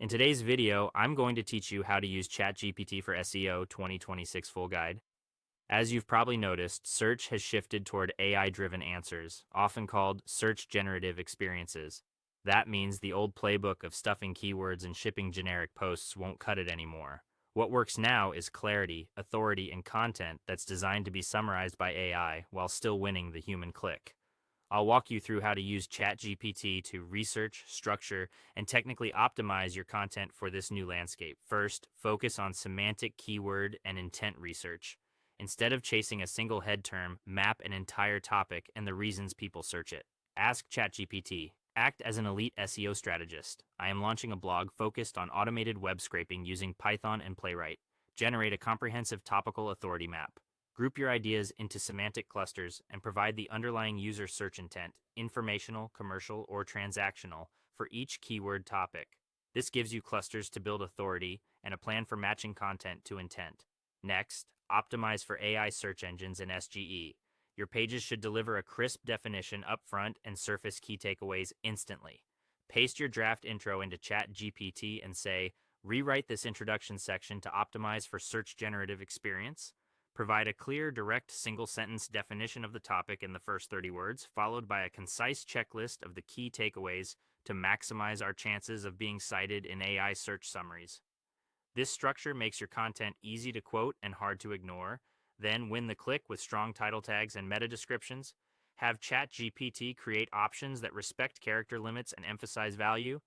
In today's video, I'm going to teach you how to use ChatGPT for SEO 2026 full guide. As you've probably noticed, search has shifted toward AI-driven answers, often called search generative experiences. That means the old playbook of stuffing keywords and shipping generic posts won't cut it anymore. What works now is clarity, authority, and content that's designed to be summarized by AI while still winning the human click. I'll walk you through how to use ChatGPT to research, structure, and technically optimize your content for this new landscape. First, focus on semantic, keyword, and intent research. Instead of chasing a single head term, map an entire topic and the reasons people search it. Ask ChatGPT. Act as an elite SEO strategist. I am launching a blog focused on automated web scraping using Python and Playwright. Generate a comprehensive topical authority map. Group your ideas into semantic clusters and provide the underlying user search intent, informational, commercial, or transactional, for each keyword topic. This gives you clusters to build authority and a plan for matching content to intent. Next, optimize for AI search engines and SGE. Your pages should deliver a crisp definition upfront and surface key takeaways instantly. Paste your draft intro into ChatGPT and say, rewrite this introduction section to optimize for search generative experience. Provide a clear, direct, single-sentence definition of the topic in the first 30 words, followed by a concise checklist of the key takeaways to maximize our chances of being cited in AI search summaries. This structure makes your content easy to quote and hard to ignore. Then win the click with strong title tags and meta descriptions. Have ChatGPT create options that respect character limits and emphasize value.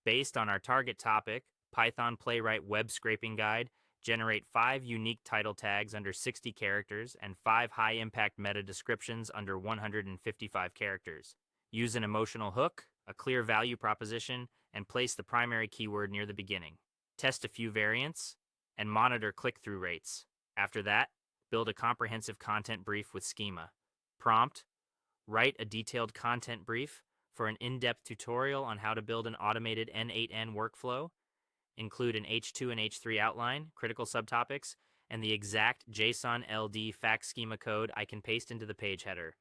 Based on our target topic, Python Playwright Web Scraping Guide, generate 5 unique title tags under 60 characters and 5 high-impact meta descriptions under 155 characters. Use an emotional hook, a clear value proposition, and place the primary keyword near the beginning. Test a few variants, and monitor click-through rates. After that, build a comprehensive content brief with schema. Prompt: write a detailed content brief for an in-depth tutorial on how to build an automated N8N workflow. Include an H2 and H3 outline, critical subtopics, and the exact JSON LD fact schema code I can paste into the page header.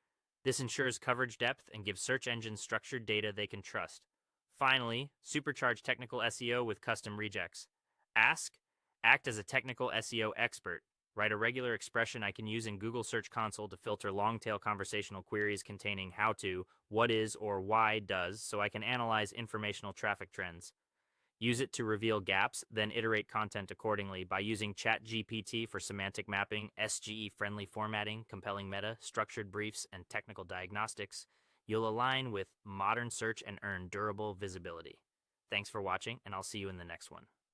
This ensures coverage depth and gives search engines structured data they can trust. Finally, supercharge technical SEO with custom rejects. Act as a technical SEO expert. Write a regular expression I can use in Google Search Console to filter long-tail conversational queries containing how to, what is, or why does, so I can analyze informational traffic trends. Use it to reveal gaps, then iterate content accordingly by using ChatGPT for semantic mapping, SGE-friendly formatting, compelling meta, structured briefs, and technical diagnostics. You'll align with modern search and earn durable visibility. Thanks for watching, and I'll see you in the next one.